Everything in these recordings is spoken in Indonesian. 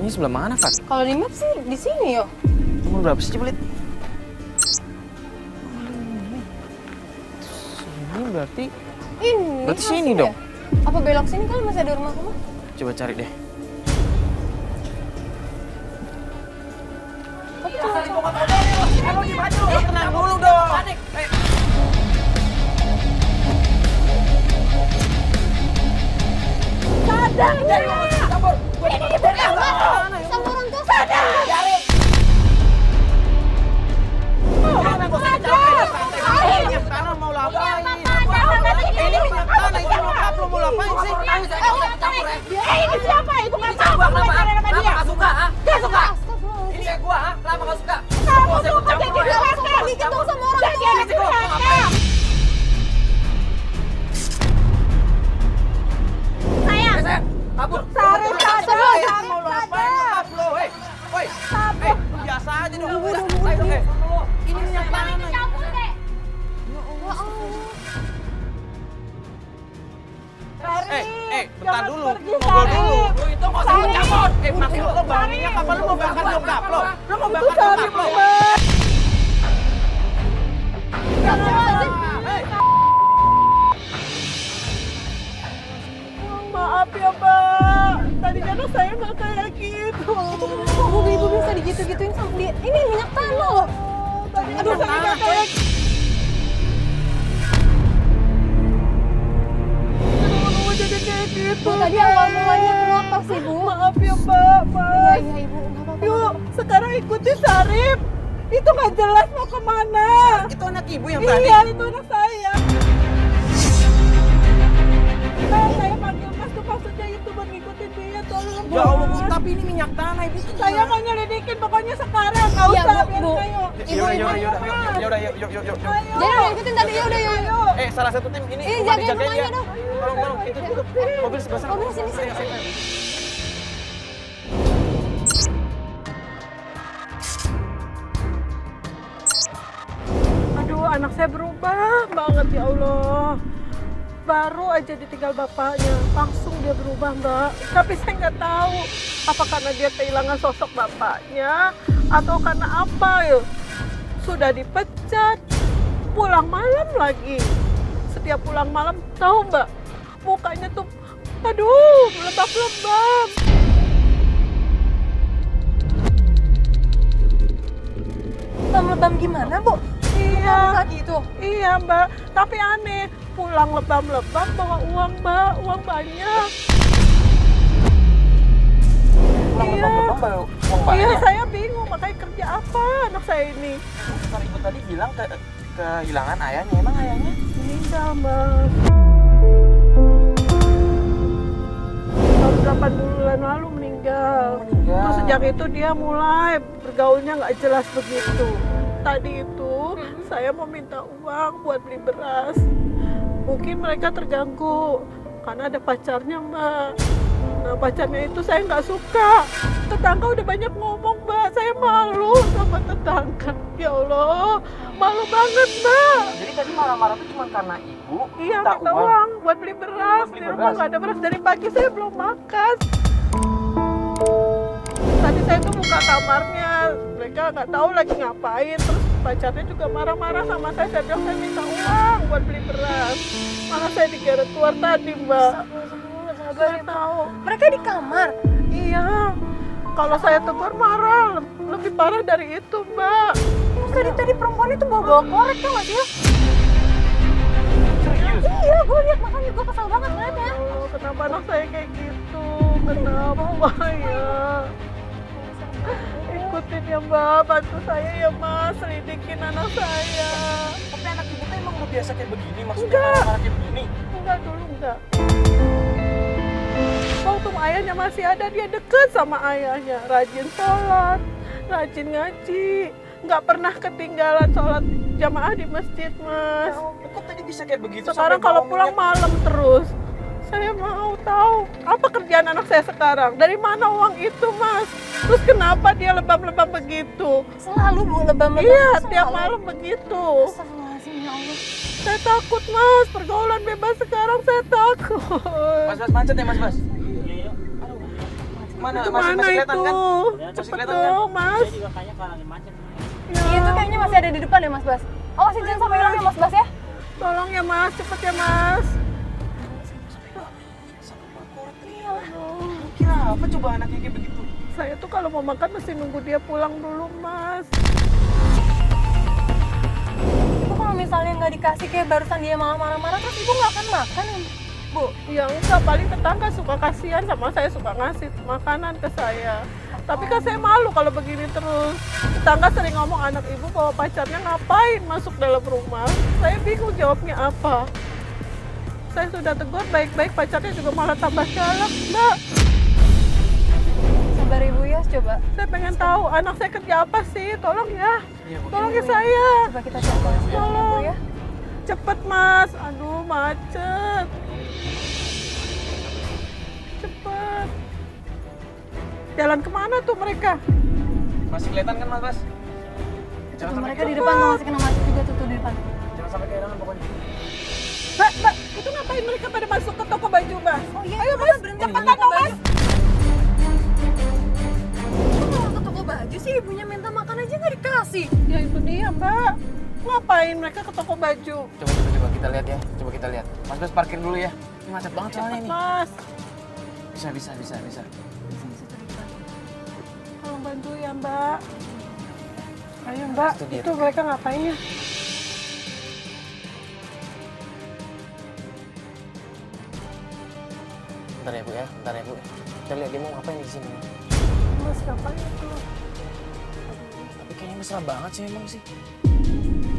Rumahnya sebelah mana, Fat? Kalau di map sih di sini yo. Umur berapa sih, Cibulit? Sini berarti... Ini. Berarti sini langsung dong. ya? Apa belok sini kali masih ada rumah-rumah? Coba cari deh. Tenang dulu dong. Sadar nggak? Ini ibu kamu sama orang tua sadar nggak? Tanah mau lapain. Ini minyak tanah itu nyokap lo mau lapain sih? Ini siapa? Ibu nggak tahu kamu pacaran sama dia. Gak suka, ha? Gak suka. Ini kayak gua, ha? Kenapa gak suka? Kamu tuh jadi durhaka, digendong sama orang tua. Jadi durhaka. Sayang. Kabur. Sari sadar. Mau lapain nyokap lo, hei. Woi. Hei, biasa aja dong. Ayo, hei. Ini minyak tanah. Bentar dulu. Ngobrol dulu. Lu itu nggak usah campur. Maksud lo bahannya kapan lu mau bakar nyokap lo? Lu mau bakar nyokap lo? Maaf ya, Mbak. Tadinya anak saya nggak kayak gitu. Kok ibu bisa digitu-gituin sama dia? Ini minyak tanah loh. Aduh, saya nggak kayak gitu. Aduh, jadi kayak gitu. Bu, tadi awal mulanya kenapa sih, Bu? Maaf ya, Mbak. Iya, iya, Ibu. Nggak apa-apa. Yuk, sekarang ikuti Sarip. Itu nggak jelas mau kemana. Itu anak ibu yang tadi. Iya, itu anak saya. Saya panggil Mas tuh maksudnya itu buat ngikutin dia, tolong. Ya Allah, Bu, Mas. tapi ini minyak tanah ibu. Saya mau nyelidikin pokoknya sekarang. Nggak Iya, usah, Bu, biar Bu. saya. Yaudah, yuk. Ayo. Jadi udah ikutin tadi, ya udah, ya. Ayo. Salah satu tim ini Jagain dijagain rumahnya ya. dong. Tolong, itu mobil sebelah sana. Mobil sini. Aduh, anak saya berubah banget ya Allah. Baru aja ditinggal bapaknya, langsung dia berubah, Mbak. Tapi saya nggak tahu apa karena dia kehilangan sosok bapaknya atau karena apa ya. Sudah dipecat, pulang malam lagi. Setiap pulang malam, tahu Mbak, mukanya tuh, aduh, lebam-lebam. Lebam-lebam gimana, Bu? Iya, Gitu. iya Mbak. Tapi aneh, pulang lebam-lebam bawa uang Mbak, uang banyak. Iya, iya saya bingung makanya kerja apa anak saya ini. Kan ibu tadi bilang kehilangan ayahnya. Emang ayahnya? Meninggal Mbak. Tahun 8 bulan lalu meninggal. Terus sejak itu dia mulai bergaulnya nggak jelas begitu. Tadi itu saya mau minta uang buat beli beras. Mungkin mereka terganggu karena ada pacarnya Mbak. Nah pacarnya itu saya nggak suka. Tetangga udah banyak ngomong Mbak. Saya malu sama tetangga. Ya Allah, malu banget Mbak. Jadi tadi marah-marah itu cuma karena ibu Iya minta uang buat beli beras. Di rumah nggak ada beras. Dari pagi saya belum makan. Tadi saya tuh buka kamarnya, mereka nggak tahu lagi ngapain. Terus pacarnya juga marah-marah sama saya bilang saya minta uang buat beli beras. Malah saya digeret keluar tadi Mbak. Saya tahu. Mereka di kamar. Iya, kalau saya tegur marah, lebih parah dari itu Mbak. Tadi perempuan itu bawa korek tuh nggak sih? serius. Iya, gue lihat makanya gue kesel banget ngeliatnya. Oh, kenapa anak saya kayak gitu? Kenapa ya? Ikutin ya Mbak, bantu saya ya Mas, selidikin anak saya. Tapi anak ibu tuh emang udah biasa kayak begini, maksudnya Enggak. marah-marah kayak begini. Enggak, dulu enggak. Waktu ayahnya masih ada, dia deket sama ayahnya. Rajin sholat, rajin ngaji. Nggak pernah ketinggalan sholat jamaah di masjid, Mas. Kok tadi bisa kayak begitu? Sekarang sampai kalau bawa pulang minyak? malam terus. Saya mau tahu, apa kerjaan anak saya sekarang? Dari mana uang itu, Mas? Terus kenapa dia lebam-lebam begitu? Selalu Bu lebam-lebam. Iya, Selalu. tiap malam begitu. Astagfirullahaladzim, ya Allah. Saya takut, Mas. Pergaulan bebas sekarang saya takut. Mas macet ya Mas. Mana? Itu Masih mana kelihatan itu? kan? Cepet kelihatan kan? dong, Mas. Juga kayaknya kalangin macet. Ya, Itu kayaknya masih ada di depan ya Mas Bas. Awas jangan sampai hilang ya Mas Bas ya. tolong ya Mas, cepet ya Mas. Kira apa coba anaknya kayak begitu? Saya tuh kalau mau makan mesti nunggu dia pulang dulu, Mas. Ibu kalau misalnya nggak dikasih kayak barusan dia malah marah-marah terus ibu nggak akan makan ya Bu? Ya enggak, paling tetangga suka kasihan sama saya, suka ngasih makanan ke saya. Tapi kan saya malu kalau begini terus. Tetangga sering ngomong anak ibu bawa pacarnya ngapain masuk dalam rumah. Saya bingung jawabnya apa. Saya sudah tegur baik-baik, pacarnya juga malah tambah galak, Mbak. Sabar Ibu ya, coba. Saya pengen tahu anak saya kerja apa sih, tolong ya. Iya, Bu. Tolong ya saya. Coba kita coba sekarang Ibu ya. Cepet Mas, aduh macet. Cepet. Jalan kemana tuh mereka? Masih kelihatan kan Mas Bas? Tuh, mereka di depan tuh masih kena macet juga tuh di depan. Jangan sampai kehilangan pokoknya. Mbak, itu ngapain mereka pada masuk ke toko baju, Mbak? Oh iya, Ayo Mas, cepetan dong Mas. Kok malah ke toko baju sih ibunya minta makan aja nggak dikasih? Ya itu dia, Mbak. Ngapain mereka ke toko baju? Coba kita lihat ya. Coba kita lihat. Mas Bas parkir dulu ya. Ini macet banget soalnya Cepet, ini. Mas. Bisa. Tolong bantu ya, Mbak. Ayo, Mbak. Itu dia. Itu mereka ngapain ya? Bentar ya Bu. Kita lihat dia mau ngapain di sini. Mas, ngapain itu? Tapi kayaknya mesra banget sih emang sih.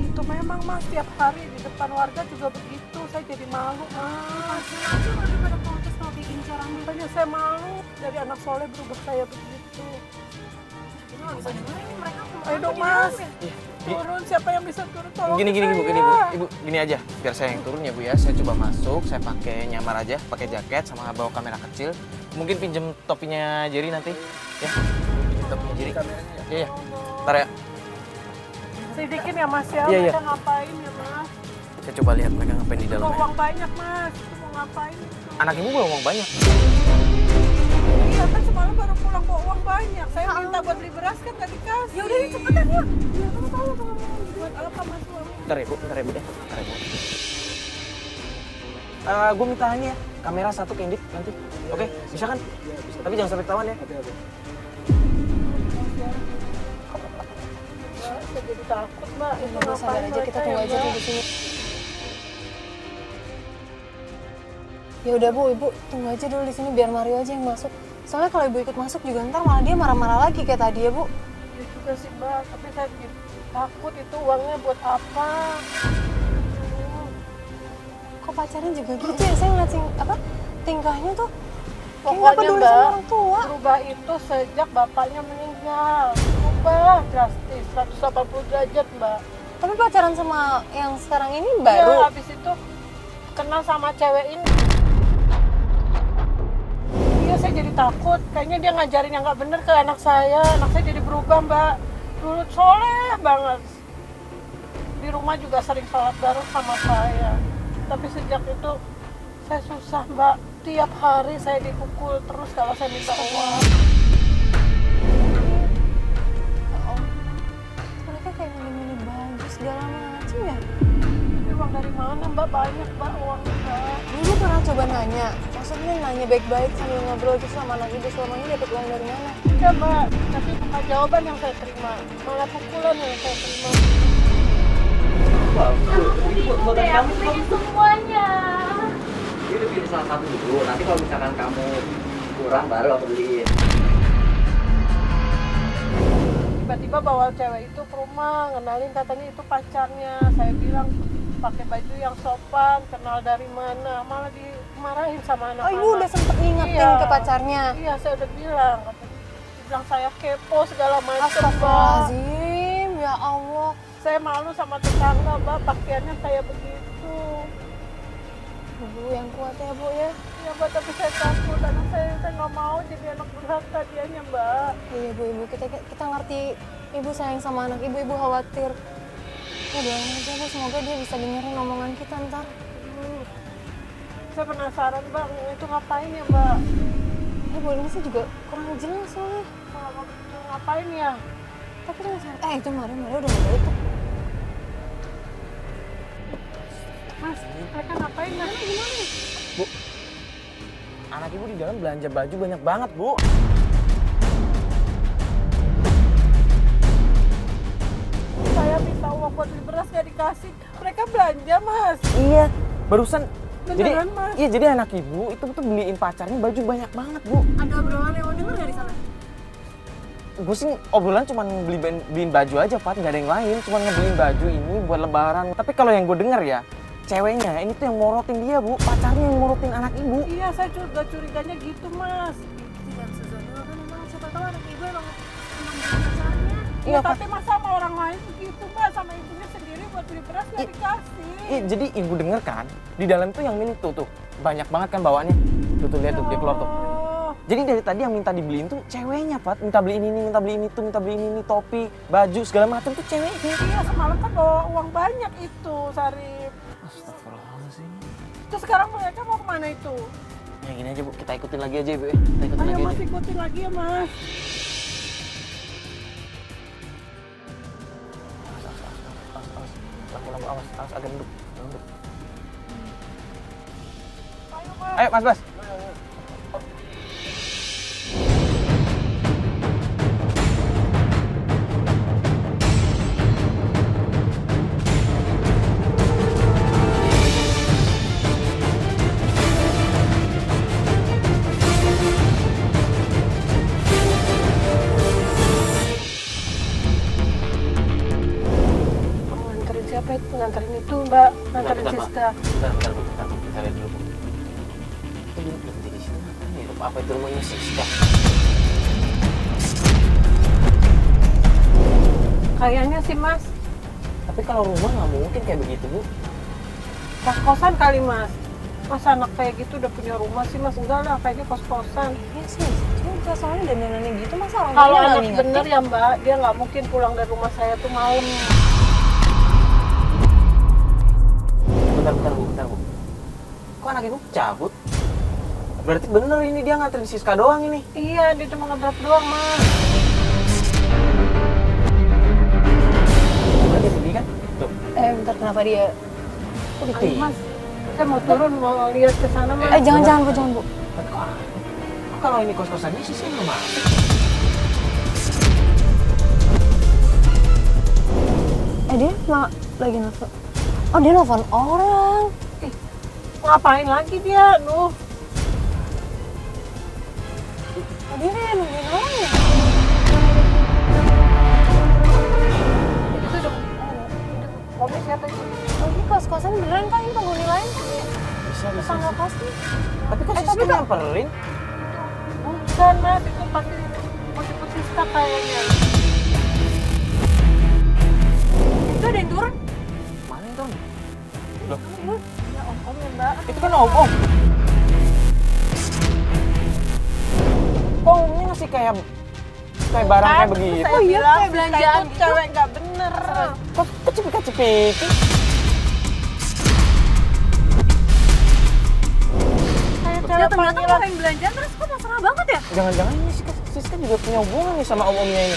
Itu memang, Mas. Tiap hari di depan warga juga begitu. Saya jadi malu, Mas. Daripada protes kalau bikin cara Makanya saya malu dari anak soleh berubah kayak begitu. Ayo dong Mas, turun, siapa yang bisa turun, tolong Gini Bu, saya. Ibu, gini aja. Biar saya yang turun ya Bu ya. Saya coba masuk, saya pakai nyamar aja, pakai jaket sama bawa kamera kecil. Mungkin pinjem topinya Jerry nanti, ya. Pinjem topinya Jerry. Iya. Ntar ya. Selidikin ya Mas ya, Iya. mereka ngapain ya Mas? Saya coba lihat mereka ngapain di dalam Bawa ya. uang banyak Mas, itu mau ngapain? Anak ibu bawa uang banyak. Iya kan semalam baru pulang bawa uang banyak. Saya minta buat beli beras kan gak dikasih. Ya udah cepetan yuk. Ya kamu tahu kalau mau buat apa Mas uang? Bentar ya Bu ya. Gue minta ini ya, kamera satu candid nanti. Oke, bisa kan? Tapi jangan sampai ketahuan ya. Saya jadi takut Mbak. Itu Ibu sabar ngapain aja, kita mereka tunggu ya, aja Mbak? di sini. Ya udah Bu, Ibu tunggu aja dulu di sini biar Mario aja yang masuk. Soalnya kalau Ibu ikut masuk juga ntar malah dia marah-marah lagi kayak tadi ya Bu. Ya juga sih Mbak, tapi saya jadi takut itu uangnya buat apa. Kok pacarnya juga gitu ya? Saya ngeliat tingkahnya tuh kayak nggak Pokoknya peduli Mbak, sama orang tua. berubah itu sejak bapaknya meninggal. Berubah drastis, 180 derajat Mbak. Tapi pacaran sama yang sekarang ini baru. Iya, habis itu kenal sama cewek ini. Iya, saya jadi takut. Kayaknya dia ngajarin yang nggak bener ke anak saya. Anak saya jadi berubah Mbak. Dulu soleh banget. Di rumah juga sering sholat bareng sama saya. Tapi sejak itu saya susah Mbak. Tiap hari saya dipukul terus kalau saya minta uang. Mereka kayak milih-milih baju segala macam ya. Tapi uang dari mana Mbak? Banyak Mbak uangnya Mbak. Ibu pernah coba nanya, maksudnya nanya baik-baik sambil ngobrol gitu sama anak ibu selama ini dapat uang dari mana? Iya Mbak, tapi bukan jawaban yang saya terima. Malah pukulan yang saya terima. Semuanya. Dia udah pilih salah satu dulu. Nanti kalau misalkan kamu kurang baru aku beliin. Tiba-tiba bawa cewek itu ke rumah, ngenalin katanya itu pacarnya. Saya bilang pakai baju yang sopan, kenal dari mana, malah dimarahin sama Oh anak-anak. ibu udah sempet ngingetin Iya. ke pacarnya. Iya, saya udah bilang. Bilang saya kepo segala macam Mbak. Astagfirullahaladzim, ya Allah. Saya malu sama tetangga Mbak, pakaiannya saya begitu. Ibu yang kuat ya Bu ya. Ya Mbak, tapi saya takut, anak saya nggak mau jadi anak durhaka dianya Mbak. Iya Bu, ibu kita ngerti. Ibu sayang sama anak ibu, ibu khawatir. Ya doain aja Bu, semoga dia bisa dengerin omongan kita ntar. Saya penasaran Mbak, itu ngapain ya Mbak? Ini bolongnya sih juga kurang jelas soalnya. Kalau mau ngapain ya? Tapi tuh itu Mario udah nggak balik tuh. Mas, mereka ngapain mas? Gimana? Bu, anak ibu di dalam belanja baju banyak banget, Bu. Saya minta uang buat beli beras gak dikasih. Mereka belanja mas. Iya, barusan. Beneran, Mas? Iya, jadi anak ibu itu tuh beliin pacarnya baju banyak banget, Bu. Ada obrolan yang mau denger nggak di sana? Gue sih obrolan cuma beliin baju aja, Pat. Nggak ada yang lain. Cuma ngebeliin baju ini buat lebaran. Tapi kalau yang gue denger ya, ceweknya ini tuh yang morotin dia, Bu. Pacarnya yang morotin anak ibu. Iya, saya juga curiganya gitu mas. Tidak sezonil kan emang siapa tahu anak ibu emang pacarnya. Iya, Pak. tapi masa sama orang lain begitu mbak, sama ibunya sendiri buat beli beras gak dikasih. Iya, jadi ibu denger kan, di dalam tuh yang milih tuh banyak banget kan bawaannya. Tuh lihat tuh, dia keluar tuh. Oh, Jadi dari tadi yang minta dibeliin tuh ceweknya, Pat. Minta beliin ini, minta beliin itu, minta beliin ini, topi, baju, segala macam tuh ceweknya. iya semalam kan bawa uang banyak itu, Sarip. Astagfirullahaladzim. Terus sekarang mereka mau kemana itu? Ya gini aja, Bu. Kita ikutin lagi aja, Bu. Kita ikutin Ayo lagi mas, aja. ikutin lagi ya mas. Awas, agak duduk. Ayo mas. Ayo, Mas Bas. Mau nganterin siapa itu? Nganterin itu mbak, nganterin Siska. Bentar, Bu. Kita lihat dulu, Bu. Ini berhenti di sini apa nih? Apa itu rumahnya Siska? Kayaknya sih mas, Tapi kalau rumah nggak mungkin kayak begitu, Bu. kos-kosan kali mas. Masa anak kayak gitu udah punya rumah sih mas? Enggak lah, kayaknya kos-kosan. Iya sih, juga soalnya dandanannya gitu masa orang Kalau tuanya nggak anak ngingetin? bener ya mbak, dia nggak mungkin pulang dari rumah saya tuh malam. Bentar, Bu. Kok anak ibu cabut? Berarti bener ini dia nganterin Siska doang ini. Iya, dia cuma ngebrak doang mas. Berarti sedih kan? Tuh. Bentar kenapa dia? Kok Ayo ditinggal? mas, saya mau turun mau lihat ke sana mas. Jangan Bu, jangan Bu. Kok kalau ini kos-kosannya sih saya nggak masuk. Dia lagi nelfon. Oh, dia nelfon orang. Ngapain lagi dia? Nuh, Oh, dia nungguin orang ya? itu udah mobil siapa itu? Oh, ini kos-kosan beneran kan? Ini penghuni lain? Bisa. Tetangga kosnya? Tapi kok tapi Siska kok- nyamperin? Bukan mas, itu pasti mobil Siska kayaknya. Itu ada yang turun? Mana itu? Loh, Ya om ya mbak. itu kan om. Kok omnya ngasih kayak barang kayak begitu? Saya iya, bilang, kayak belanjaan itu gitu. cewek nggak bener. Kok cepet-cepet? Kayak Ya cewek ternyata panggilan. kalau yang belanjaan terus kok masalah banget ya? Jangan-jangan ini Siska juga punya hubungan nih sama om-omnya ini.